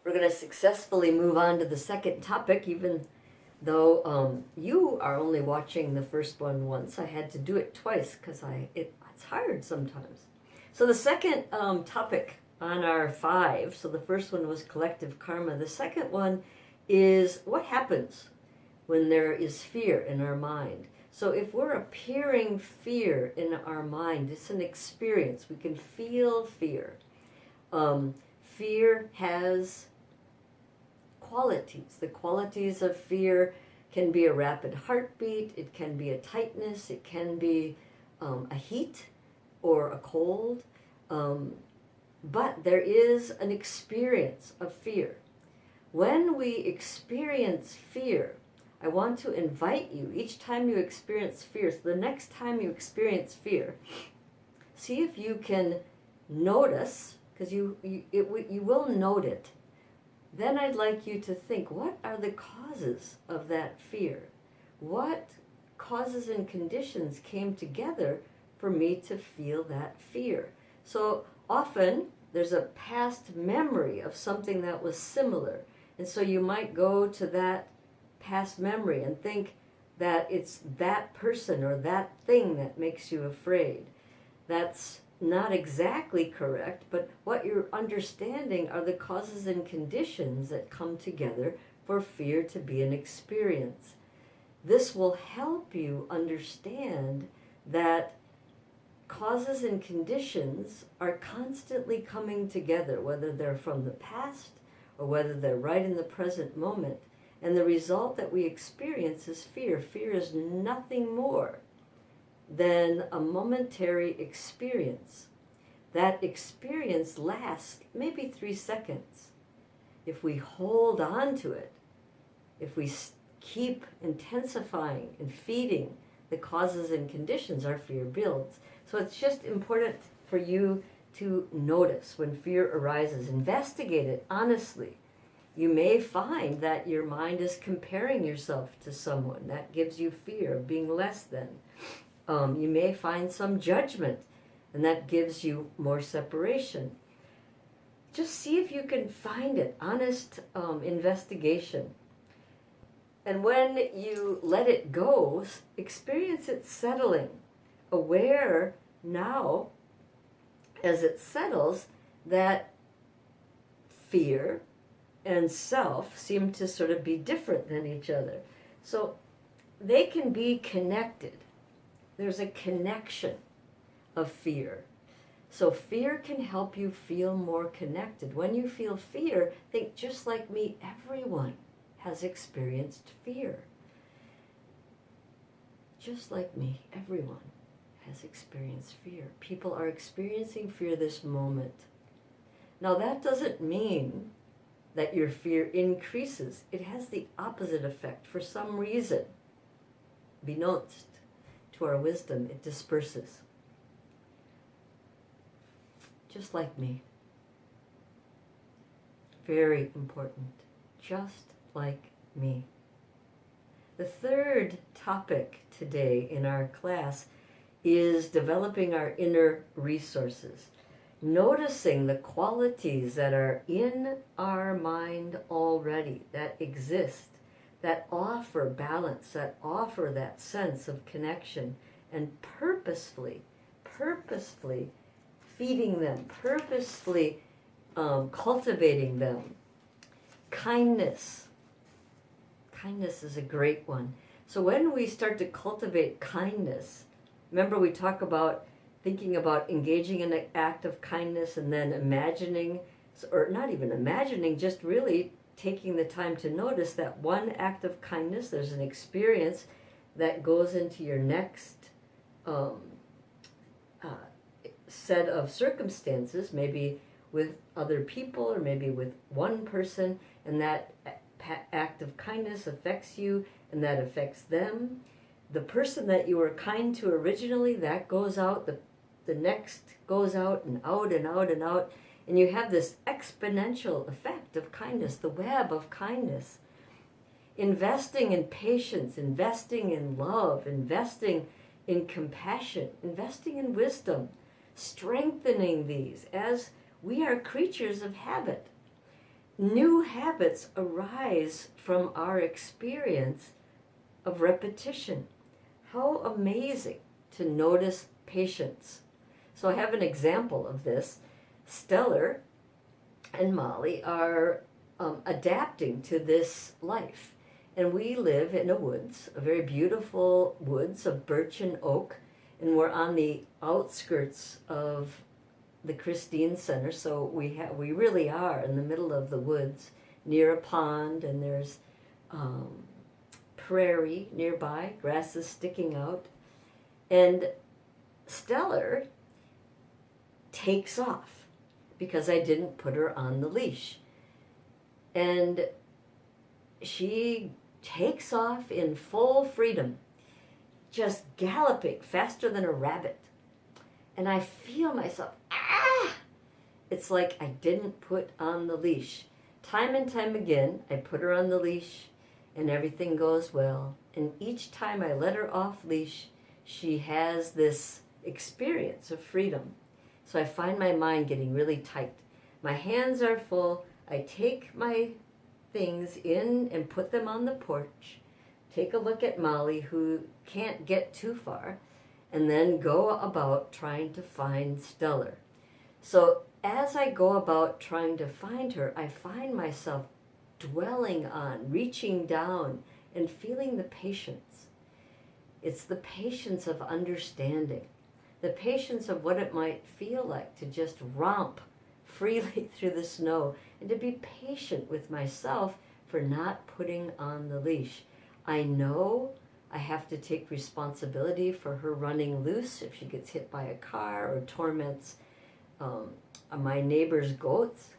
We're going to successfully move on to the second topic, even though you are only watching the first one once. I had to do it twice because it's hard sometimes. So the second topic on our 5, so the first one was collective karma. The second one is what happens when there is fear in our mind. So if we're appearing fear in our mind, it's an experience. We can feel fear. Fear has qualities. The qualities of fear can be a rapid heartbeat, it can be a tightness, it can be a heat or a cold. But there is an experience of fear. When we experience fear, I want to invite you, each time you experience fear, so the next time you experience fear, see if you can notice, because you will note it. Then I'd like you to think, what are the causes of that fear? What causes and conditions came together for me to feel that fear? So often there's a past memory of something that was similar. And so you might go to that past memory and think that it's that person or that thing that makes you afraid. That's not exactly correct, but what you're understanding are the causes and conditions that come together for fear to be an experience. This will help you understand that causes and conditions are constantly coming together, whether they're from the past or whether they're right in the present moment. And the result that we experience is fear. Fear is nothing more than a momentary experience. That experience lasts maybe 3 seconds. If we hold on to it, if we keep intensifying and feeding the causes and conditions, our fear builds. So it's just important for you to notice when fear arises. Investigate it honestly. You may find that your mind is comparing yourself to someone. That gives you fear of being less than. You may find some judgment, and that gives you more separation. Just see if you can find it. Honest investigation. And when you let it go, experience it settling. Aware now, as it settles, that fear and self seem to sort of be different than each other. So they can be connected. There's a connection of fear. So fear can help you feel more connected. When you feel fear, think, just like me, everyone has experienced fear. Just like me, everyone has experienced fear. People are experiencing fear this moment. Now that doesn't mean that your fear increases. It has the opposite effect. For some reason, beknownst to our wisdom, it disperses. Just like me. Very important. Just like me. The third topic today in our class is developing our inner resources. Noticing the qualities that are in our mind already, that exist, that offer balance, that offer that sense of connection, and purposefully feeding them, purposefully cultivating them. Kindness. Kindness is a great one. So when we start to cultivate kindness, remember we talk about thinking about engaging in an act of kindness and then imagining, or not even imagining, just really taking the time to notice that one act of kindness, there's an experience that goes into your next set of circumstances, maybe with other people or maybe with one person, and that act of kindness affects you and that affects them. The person that you were kind to originally, that goes out, the next goes out and out and out and out, and you have this exponential effect of kindness, the web of kindness. Investing in patience, investing in love, investing in compassion, investing in wisdom, strengthening these, as we are creatures of habit. new habits arise from our experience of repetition. How amazing to notice patience. So I have an example of this. Stellar and Molly are adapting to this life. And we live in a woods, a very beautiful woods of birch and oak. And we're on the outskirts of the Christine Center. So we really are in the middle of the woods near a pond, and there's prairie nearby, grasses sticking out. And Stellar takes off because I didn't put her on the leash. And she takes off in full freedom, just galloping faster than a rabbit. And I feel myself, It's like I didn't put on the leash. Time and time again, I put her on the leash and everything goes well. And each time I let her off leash, she has this experience of freedom. So I find my mind getting really tight. My hands are full. I take my things in and put them on the porch. Take a look at Molly, who can't get too far, and then go about trying to find Stellar. So as I go about trying to find her, I find myself dwelling on, reaching down, and feeling the patience. It's the patience of understanding, the patience of what it might feel like to just romp freely through the snow, and to be patient with myself for not putting on the leash. I know I have to take responsibility for her running loose if she gets hit by a car or torments my neighbor's goats.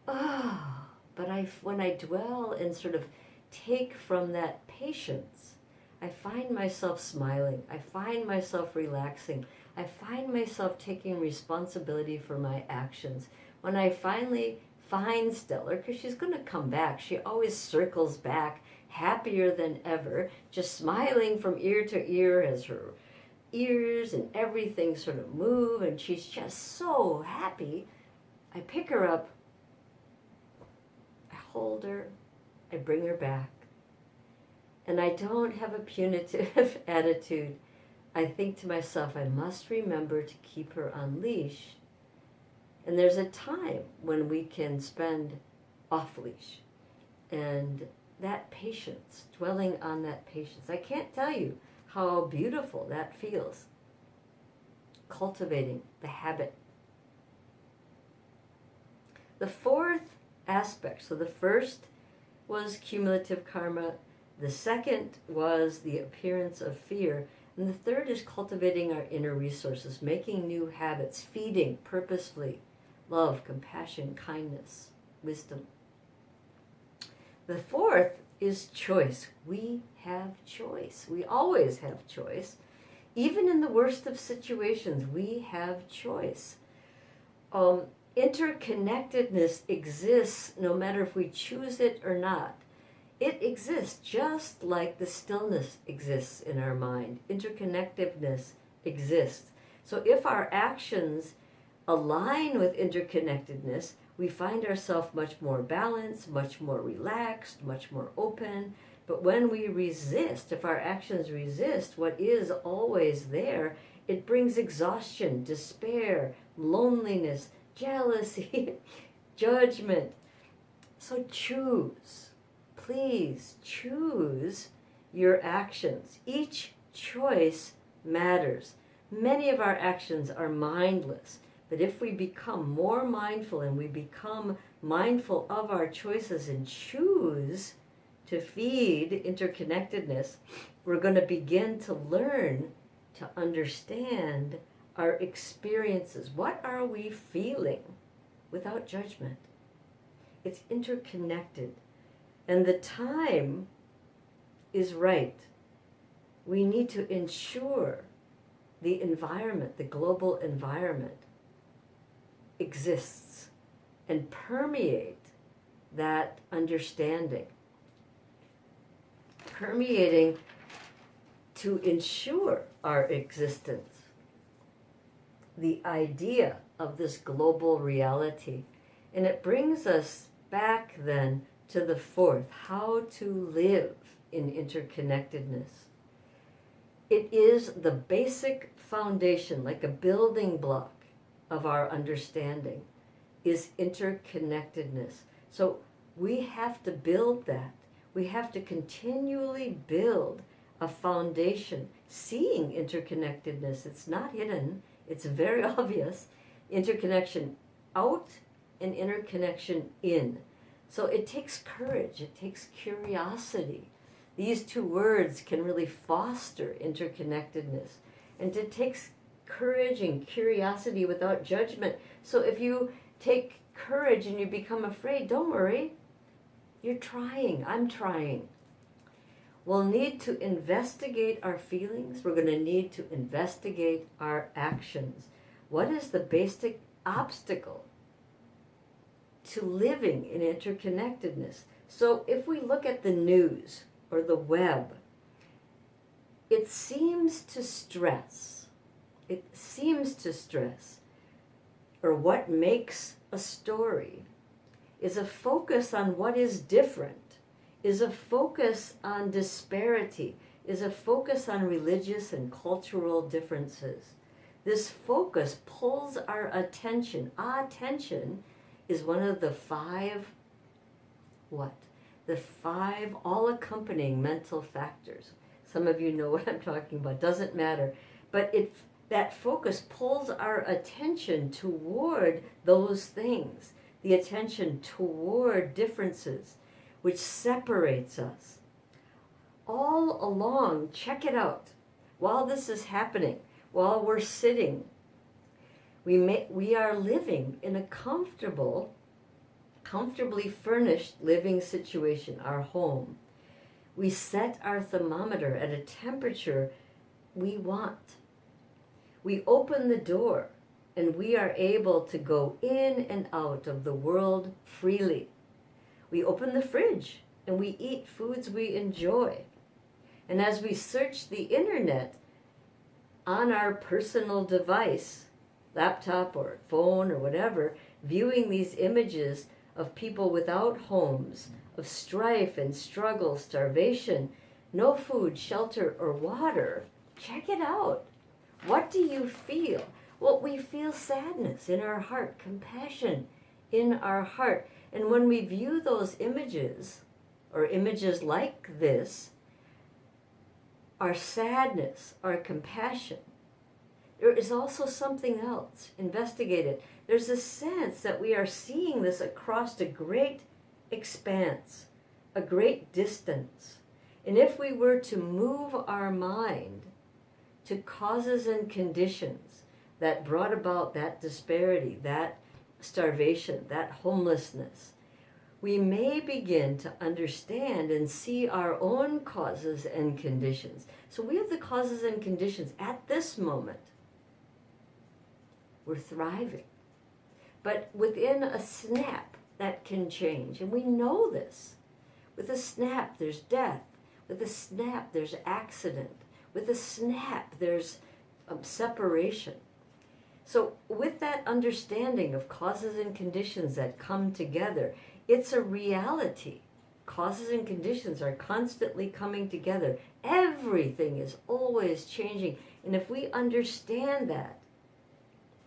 But when I dwell and sort of take from that patience, I find myself smiling. I find myself relaxing. I find myself taking responsibility for my actions. When I finally find Stellar, because she's going to come back, she always circles back, happier than ever, just smiling from ear to ear as her ears and everything sort of move, and she's just so happy. I pick her up, I hold her, I bring her back, and I don't have a punitive attitude. I think to myself, I must remember to keep her on leash, and there's a time when we can spend off leash, and that patience, dwelling on that patience. I can't tell you how beautiful that feels. Cultivating the habit. The fourth aspect, so the first was cumulative karma, the second was the appearance of fear, and the third is cultivating our inner resources, making new habits, feeding purposefully, love, compassion, kindness, wisdom. The fourth is choice. We have choice. We always have choice. Even in the worst of situations, we have choice. Interconnectedness exists no matter if we choose it or not. It exists just like the stillness exists in our mind. Interconnectedness exists. So if our actions align with interconnectedness, we find ourselves much more balanced, much more relaxed, much more open. But when we resist, if our actions resist what is always there, it brings exhaustion, despair, loneliness, jealousy, judgment. So choose. Please choose your actions. Each choice matters. Many of our actions are mindless. But if we become more mindful and we become mindful of our choices and choose to feed interconnectedness, we're going to begin to learn to understand our experiences. What are we feeling without judgment? It's interconnected. And the time is right. We need to ensure the environment, the global environment, exists and permeate that understanding. Permeating to ensure our existence. The idea of this global reality. And it brings us back then to the fourth, how to live in interconnectedness. It is the basic foundation, like a building block of our understanding, is interconnectedness. So we have to build that. We have to continually build a foundation, seeing interconnectedness. It's not hidden, it's very obvious. Interconnection out and interconnection in. So it takes courage, it takes curiosity. These two words can really foster interconnectedness. And it takes courage and curiosity without judgment. So if you take courage and you become afraid, don't worry. You're trying. I'm trying. We'll need to investigate our feelings. We're going to need to investigate our actions. What is the basic obstacle to living in interconnectedness? So if we look at the news or the web, it seems to stress. Or what makes a story is a focus on what is different, is a focus on disparity, is a focus on religious and cultural differences. This focus pulls our attention. Attention is one of the five, The five all-accompanying mental factors. Some of you know what I'm talking about. Doesn't matter. But that focus pulls our attention toward those things. The attention toward differences, which separates us. All along, check it out. While this is happening, while we're sitting, we are living in a comfortably furnished living situation, our home. We set our thermometer at a temperature we want. We open the door and we are able to go in and out of the world freely. We open the fridge and we eat foods we enjoy. And as we search the internet on our personal device, laptop or phone or whatever, viewing these images of people without homes, of strife and struggle, starvation, no food, shelter, or water, check it out. What do you feel? Well, we feel sadness in our heart, compassion in our heart. And when we view those images, or images like this, our sadness, our compassion, there is also something else. Investigate it. There's a sense that we are seeing this across a great expanse, a great distance. And if we were to move our mind to causes and conditions that brought about that disparity, that starvation, that homelessness, we may begin to understand and see our own causes and conditions. So we have the causes and conditions at this moment. We're thriving. But within a snap, that can change. And we know this. With a snap, there's death. With a snap, there's accident. With a snap, there's separation. So with that understanding of causes and conditions that come together, it's a reality. Causes and conditions are constantly coming together. Everything is always changing. And if we understand that,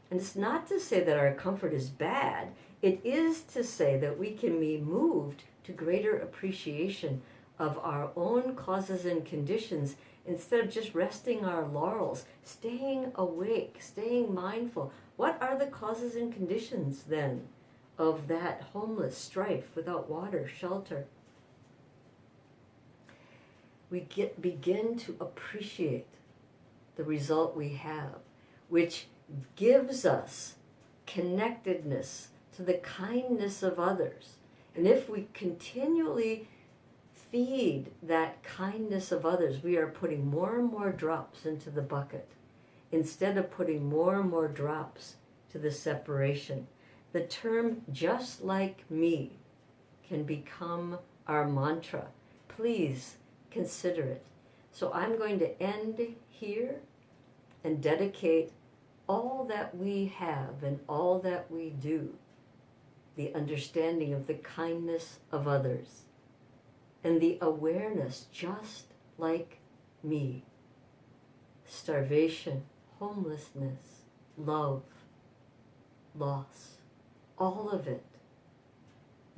and it's not to say that our comfort is bad, it is to say that we can be moved to greater appreciation of our own causes and conditions instead of just resting our laurels, staying awake, staying mindful. What are the causes and conditions then of that homeless strife without water, shelter? We begin to appreciate the result we have, which gives us connectedness to the kindness of others. And if we continually feed that kindness of others, we are putting more and more drops into the bucket instead of putting more and more drops to the separation. The term "just like me" can become our mantra. Please consider it. So I'm going to end here and dedicate all that we have and all that we do the understanding of the kindness of others, and the awareness, just like me, starvation, homelessness, love, loss, all of it,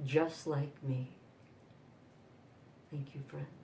just like me. Thank you, friend.